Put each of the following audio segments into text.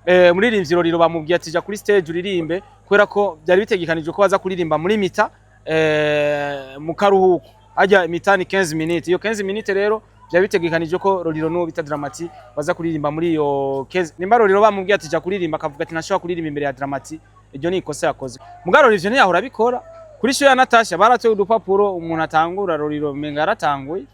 muririmbyi Roriro bamubwiye ati ja kuri stage uririmbe kubera ko byari bitegekanije ko baza kuririmba muri mita mu karuhuko ajya mitani 15 minutes iyo 15 minutes rero byari bitegekanije ko Roriro no bita Dramati baza kuririmba muri iyo 15 nimba Roriro bamubwiye ati ja kuririmba akavuga ati nashobora kuririmba imbere ya Dramati iryo ni ikosa yakoze mugaro Roriro ntiyahora bikora kuri show ya Natasha baratoye udupapuro umuntu atangura Roriro menga aratanguye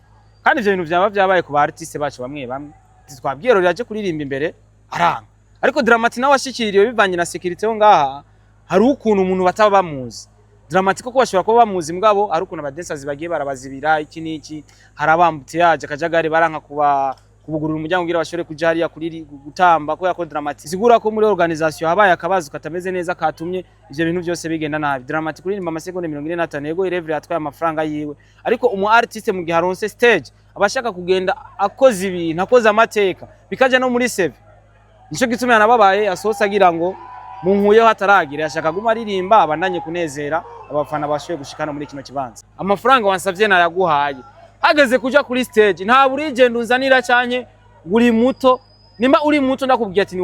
kandi ivyo bintu byaba byabaye ku ba artiste bacu bamwe bamwe twabwiye Roriro aje kuririmba imbere aranga ariko Dramati nawe ashikiriye bivanye na security ho ngaha hari ukuntu umuntu bataba bamuzi Dramati ko bashobora kuba bamuzi mugabo ari ukuntu abadancers bagiye barabazibira iki niki harabambutse yaje akajagari baranka kubugurura umuryango ngira bashore kuja hariya kuri gutamba ko yako Dramati sigura ko muri organisation habaye akabazo katameze neza katumye ivyo bintu byose bigenda nabi Dramati kuririmba amasegonda 45 yego irevre yatwaye amafaranga yiwe ariko umu artiste mu gihe aronse stage abashaka kugenda akoze ibintu akoze amateka bikaja no muri save nico gituma yanababaye asosa agira ngo munkuyeho hataragira yashaka guma aririmba abandanye kunezera abafana bashoye gushikana muri kino kibanza amafaranga wansavye naraguhaye hageze kuja kuri stage nta burigenda unzanira cyanye uri muto nimba uri muto ndakubwiye ati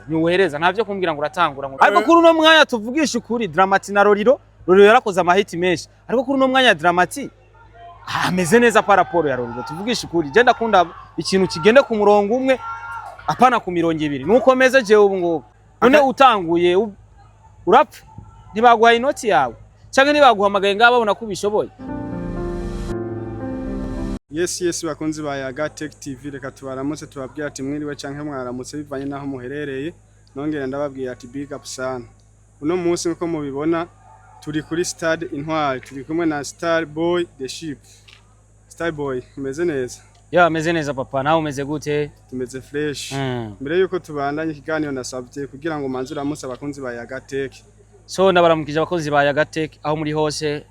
niuhereza ntavyo kumbwira ngo uratangura ngo ariko kuri uno mwanya tuvugisha ukuri Dramati na Roriro yarakoze amahiti menshi ariko kuri uno mwanya Dramati ameze neza paraporo ya Roriro tuvugisha ukuri je ndakunda ikintu kigende ku murongo umwe apana ku mirongo ibiri nuko meze je ubu ngo none utanguye urapfa ntibaguha inoti yawe cyangwa ntibaguhamagaye ngaba babona ko bishoboye Yes bakunzi ba Yaga Tech TV reka tubaramutse tubabwira ati mwiriwe canke mwaramutse bivanye naho muherereye nongera ndababwira ati big up sana uno munsi nko mubibona turi kuri Stade Intwari turi kumwe na Star Boy the Ship Star Boy umeze neza ya ameze neza papa nawe umeze gute tumeze fresh mbere yuko tubandanye ikiganiro nasabye kugira ngo manzura musa abakunzi ba Yaga Tech so ndabaramukije abakozi ba Yaga Tech aho muri hose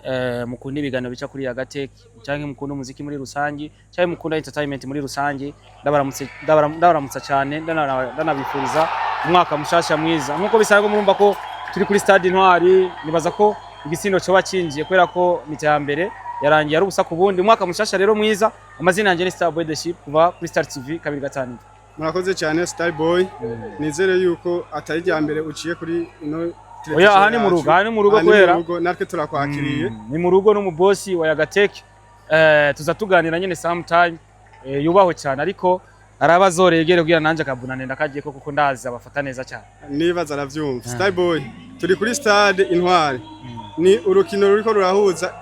mukunda ibiganiro bica kuri Yaga Tech cyangwa mukunda umuziki muri rusangi cyangwa mukunda entertainment muri rusangi ndabaramutsa cyane ndanabifuriza umwaka mushasha mwiza nkuko bisanzwe murumva ko turi kuri Stade Intwari nibaza ko igisindo cyo bacinjiye kwera ko mitambere yarangiye ari ubusa kubundi umwaka mushasha rero mwiza amazina yanje ni Star Boy the Ship kuva kuri Star TV 2 murakoze cyane Star Boy nizere yuko atari rya mbere uciye kuri ino oya hani mu rugo kwera natwe turakwakiriye ni mu rugo no mu boss wa Yaga Tech tuza tuganira nyene sometime yubaho cyane ariko arabazorегere kugira nanje akabunane ndakagiye ko kuko ndazi abafata neza cyane nibaza aravyumva Star Boy turi kuri Stade Intwari ni urukino ruriko rurahuza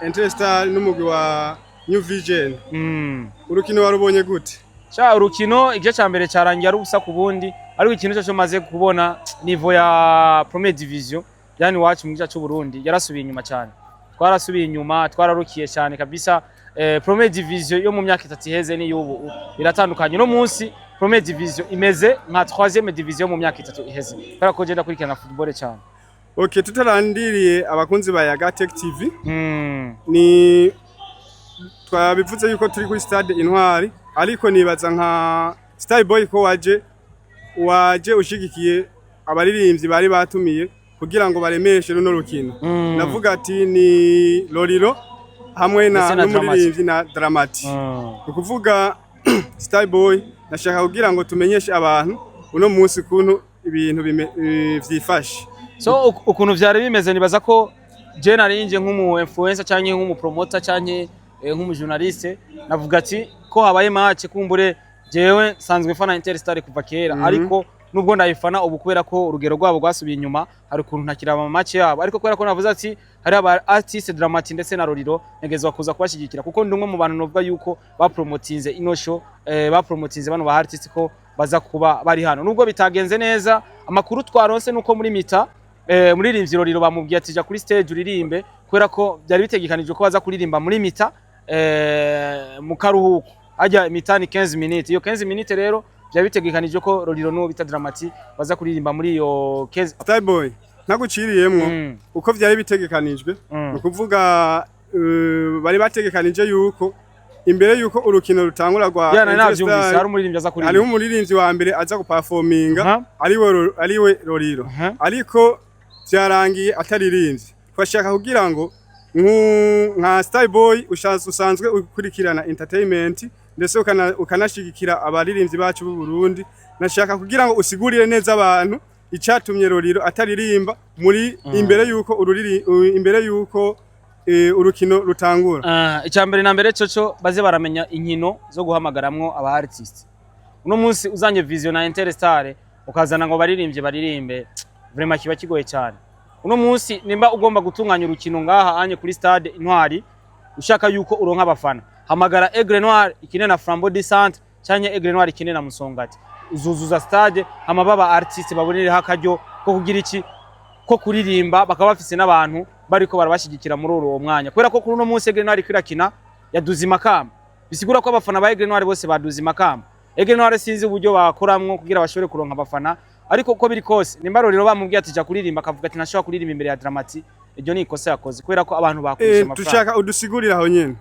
Interstar n'umugwi wa New Vision urukino warubonye gute cha urukino igice cyambere cyarangiye ari ubusa kubundi ariko ikintu cyo maze kubona niveau ya Premier Division yani wacu mu gice cy'u Burundi yarasubiye inyuma cyane twarasubiye inyuma twararukiye cyane kabisa Premier Division yo mu myaka 3 iheze ni y'ubu biratandukanye no munsi Premier Division imeze nka 3e division mu myaka 3 ihezeからko genda kurikirana football cyane okay tutarandiriye abakunzi ba Yaga Tech TV ni twabivuze yuko turi kuri Stade Intwari ariko nibaza nka Star Boy ko waje ushigikiye abaririmbyi bari batumiye kugira ngo baremeshe runo rukino navuga ati ni Roriro hamwe n'umuririmbyi na Dramati ukuvuga Star Boy nashaka kugira ngo tumenyeshe abantu uno munsi kuntu ibintu vyifashe so ukuntu vyari bimeze nibaza ko je narinje nk'umu influencer cyangwa nk'umu promoter cyangwa nk'umu journaliste navuga ati ko habaye match kumbure jewe sanzwe fana Interstar kuva kera ariko nubwo ndayifana ubu kubera ko urugero rwabo rwasubiye inyuma hari ukuntu ntakiraba match yabo ariko kubera ko navuze ati hari aba artiste Dramati ndetse na Roriro negezwa kuza kubashigikira kuko ndumwe mu bantu novuga yuko bapromotinze ino show bapromotinze bano ba artiste ko baza kuba bari hano nubwo bitagenze neza amakuru twaronse nuko muri mita muririmbyi Roriro bamubwiye ati ja kuri stage uririmbe kubera ko byari bitegekanije ko baza kuririmba muri mita mu karuhuko ajya mitani 15 minutes iyo 15 minutes rero byari bitegekanije ko Roriro no bita Dramati baza kuririmba muri iyo 15 Star Boy naguciriyemwo uko byari bitegekanijwe ukuvuga bari bategekanije yuko imbere yuko urukino rutangura rwa Interstar hari umuririmbyi aza kuririmba hari umuririmbyi wa mbere aza guperforminga ariwe Roriro ariko byarangiye ataririmbye twashaka kugira ngo nka Star Boy usanzwe ukurikirana entertainment ndetse ukanashigikira abaririmbyi bacu b'u Burundi nashaka kugira ngo usigurire neza abantu icatumye Roriro ataririmba muri imbere yuko urukino rutangura. Icambere na mbere coco baze baramenya inkino zo guhamagaramwo aba artist. Uno munsi uzanye Vision na Interstar ukazana ngo baririmbe vraiment kiba kigoye cyane. Uno munsi nimba ugomba gutunganya urukino ngaha anye kuri stade Intwari ushaka yuko uronka abafana, hamagara Aigle Noir ikine na Flambeau du Centre cyanye Aigle Noir ikine na Musongati, uzuzuza stade amababa artist babonere hakaryo ko kugira iki ko kuririmba bakaba bafise n'abantu bariko barabashigikira muri uwo mwanya, kubera ko kuri uno munsi Aigle Noir kwirakina yaduze imakamba, bisigura ko abafana ba Aigle Noir bose baduze imakamba. Aigle Noir sinzi uburyo bakoramwo kugira bashobore kuronka abafana, ariko uko biri kose nimba Roriro bamubwiye ati ja kuririmba akavuga ati ntashobora kuririmba imbere ya Dramati, iryo ni ikosa yakoze kubera ko abantu bakurije amafaranga. Dushaka udusigurira aho nyene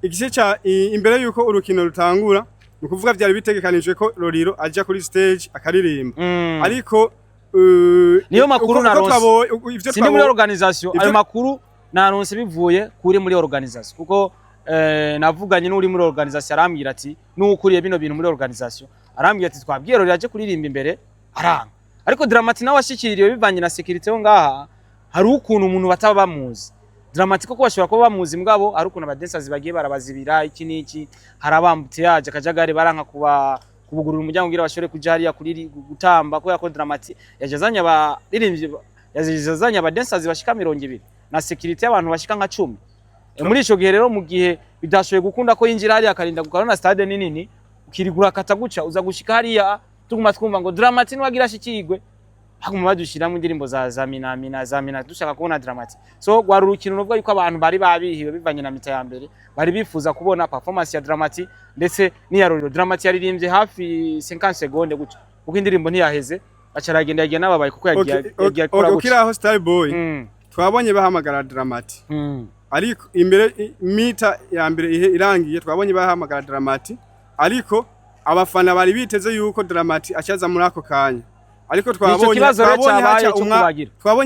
igice ca imbere yuko urukino rutangura ni kuvuga byari bitegekanijwe ko Roriro aja kuri stage akaririmba, ariko niyo makuru naronse sindi muri organisation, ayo makuru naronse bivuye kuri muri organisation kuko navuganye n'uri muri organisation arambwira ati n'ukuriye bino bintu muri organisation arambwira ati twabwiye Roriro aje kuririmba imbere aranga, ariko Dramati nawe ashikiriye bivanye na security yo ngaha hari ukuntu umuntu bataba bamuzi. Dramati ko bashobora kuba bamuzi mugabo hari ukuntu abadansazi bagiye barabazibira iki niki, harabambute yaje akajagari baranka kubugurura umuryango ngira bashobore kuja hariya kuri gutamba ko yako Dramati yajazanya abaririmbyi yajazanya abadansazi bashika 200 na security y'abantu bashika nka 10. Muri ico gihe rero mu gihe bidashoboye gukunda ko yinjira hariya akarinda gukorana stade nini ukirigura kataguca uza gushika hariya tuguma twumva ngo Dramati nwagira shikigwe haguma badushiramwe indirimbo za Mina dushaka kubona Dramati. So gwari urukino novuga yuko abantu bari babihiwe bivanye na mita ya mbere bari bifuza kubona performance ya Dramati ndetse niya Roriro. Dramati yaririmbye hafi 50 seconde guca kuko indirimbo ntiyaheze acaragenda yagiye nababaye kuko yagiye akora guca. Ukiraho Star Boy twabonye bahamagara Dramati ariko imbere mita ya mbere ihe irangiye twabonye bahamagara Dramati, ariko abafana bari biteze yuko Dramati acaza muri ako kanya, ariko twabonye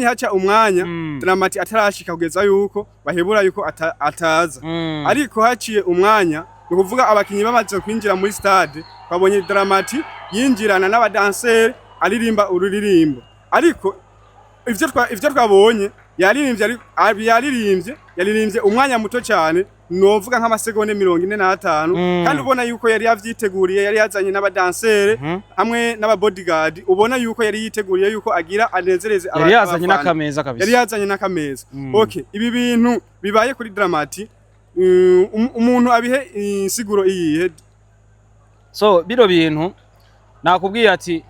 haca umwanya Dramati atarashika kugeza yuko bahebura yuko ataza, ariko haciye umwanya ni kuvuga abakinyi bamaze kwinjira muri stade twabonye Dramati yinjirana n'abadanseri aririmba ururirimbo, ariko ivyo twabonye yaririmbye umwanya muto cyane novuga nk'amasegonde 45 kandi ubona yuko yari yavyiteguriye, yari yazanye n'abadansere hamwe n'ababodyguard, ubona yuko yari yiteguriye yuko agira anezereze abafana, yari yazanye n'akameza kabisa, yari yazanye n'akameza. Okay, ibi bintu bibaye kuri Dramati umuntu abihe insiguro iyihe? So biro bintu nakubwiye ati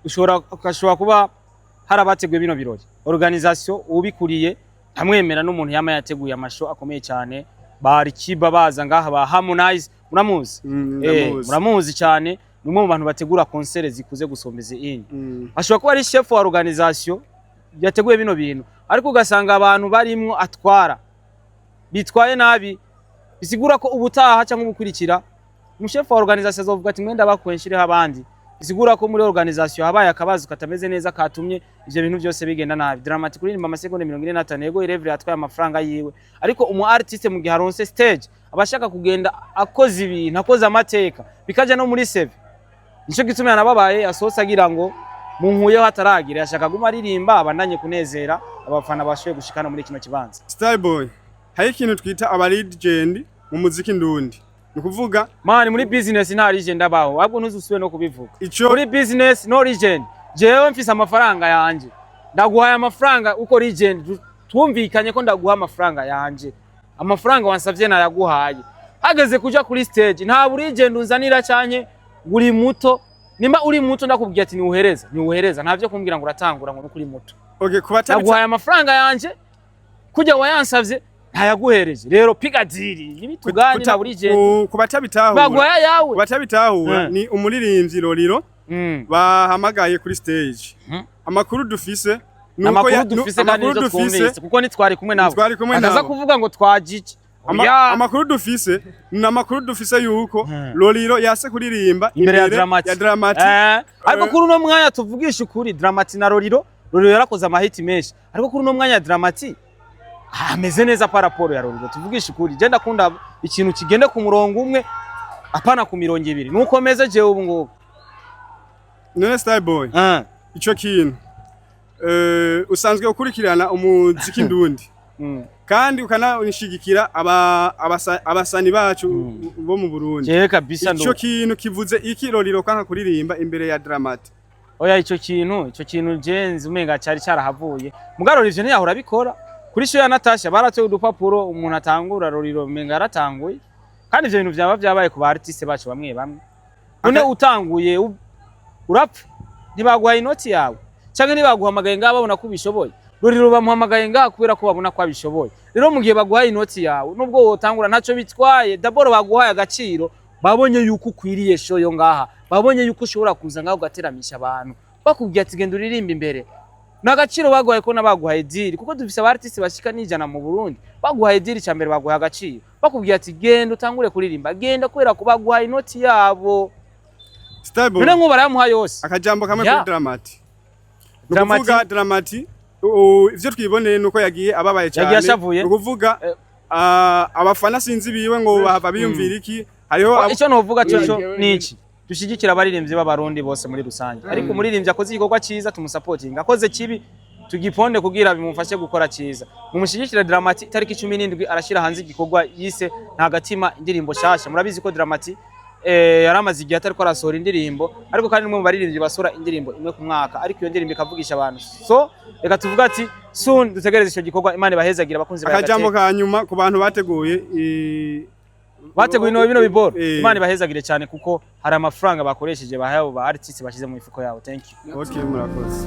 ushobora kuba harabateguye bino birori, organisation ubikuriye amwemera n'umuntu yama yateguye amasho akomeye cyane, bari kiba baza ngaha ba Harmonize muramuzi muramuzi cyane, numwe mu bantu bategura concert zikuze gusombeze inyi ashobora kuba ari chef wa organisation yateguye bino bintu, ariko ugasanga abantu barimwo atwara bitwaye nabi, bisigura ko ubutaha cyangwa ubukurikira umuchef wa organisation azovuga ati mwenda bakwenshire abandi, bisigura ko muri organisation habaye akabazo katameze neza katumye ivyo bintu byose bigenda nabi. Dramati kuririmba amasegonde 45 yego irevre atwaye amafaranga yiwe, ariko umu artiste mu gihe aronse stage abashaka kugenda akoze ibintu akoze amateka bikaja no muri save, nico gituma yanababaye asosa agira ngo munkuyeho hataragira, yashaka guma aririmba abandanye kunezera abafana bashoye gushikana muri kino kibanza. Star Boy, hari ikintu twita aba legend mu muziki ndundi, nukuvuga mani muri business nta legend abaho, ahubwo ntuzusubire no kubivuga. Muri business no legend, jewe mfise amafaranga yanje ndaguhaye amafaranga uko legend twumvikanye ko ndaguha amafaranga yanje, amafaranga wansavye na yaguhaye, hageze kuja kuri stage nta legend unzanira cyanye uri muto, nimba uri muto ndakubwiye ati niuhereza ntavyo kumbwira ngo uratangura ngo nukuri muto. Okay, kubatabita ndaguhaye amafaranga yanje kujya wayansavye ntayaguhereje, rero piga diri ibitugani na buri je kubatabitahura ni umuririmbyi Roriro bahamagaye kuri stage. Amakuru dufise nuko kuko nitwari kumwe nabo akaza kuvuga ngo twajije amakuru dufise yuko Roriro yase kuririmba imbere ya Dramati. Ariko kuri uno mwanya tuvugisha ukuri Dramati na Roriro yarakoze amahiti menshi, ariko kuri uno mwanya Dramati ameze neza pa raporo ya Roriro. Tuvugisha ukuri je ndakunda ikintu kigende ku murongo umwe apana ku mirongo ibiri, nuko meze je ubu ngubu none Starboy ico kintu usanzwe ukurikirana umuziki ndundi kandi ukanashigikira abasani bacu bo mu Burundi. Je kabisa ndo. Ico kintu kivuze ikiroriro kanka kuririmba imbere ya Dramati. Oya ico kintu jenzi umenga cyari cyarahavuye. Mugaroro ivyo ntiyahora bikora. Kuri show ya Natasha baratoye udupapuro umuntu atangura roriro umenga yaratanguye. Kandi ivyo bintu byaba byabaye ku ba artiste bacu bamwe bamwe. None utanguye urapfa ntibaguha inoti yawe. Cyangwa nibaguhamagaye ngaba babona ko bishoboye. Ruriro bamuhamagaye ngaha kubera ko babona ko abishoboye. Rero mu gihe baguhaye inoti yawe nubwo wotangura ntaco bitwaye daboro baguhaye agaciro babonye yuko ukwiriye show yo ngaha babonye yuko ushobora kuza ngaho ugateramisha abantu bakubwiye ati genda uririmba imbere n'agaciro baguhaye ko nabaguhaye deal kuko dufise abartiste bashika n'ijana mu Burundi baguhaye deal cyambere baguhaye agaciro bakubwiye ati genda utangure kuririmba genda kubera ko baguhaye inoti yabo Starboy none nkuba baramuha yose akajambo kamwe kuri Dramati nukuvuga Dramati ivyo twiboneye nuko yagiye ababaye cyane nukuvuga abafana sinzi biwe ngo bahava biyumvira iki hariho ico novuga cyo niki dushigikira abaririmbyi b'abarundi bose muri rusange ariko umuririmbyi akoze igikorwa ciza tumusupportinga akoze kibi tugiponde kugira bimufashe gukora ciza mumushigikira Dramati tariki 17 arashira hanze igikorwa yise nta gatima indirimbo shasha murabizi ko Dramati yaramaze igihe atari ko arasohora indirimbo ariko kandi mu baririmbyi basora indirimbo imwe ku mwaka ariko iyo ndirimbo ikavugisha abantu so reka tuvuga ati soon dutegereze ico gikorwa Imana bahezagira abakunzi bayagateka akajambo kanyuma ku bantu bateguye bino biboro Imana bahezagire cyane kuko hari amafaranga bakoresheje bahaye ba artiste bashize mu mifuko yabo. Thank you. Okay murakoze.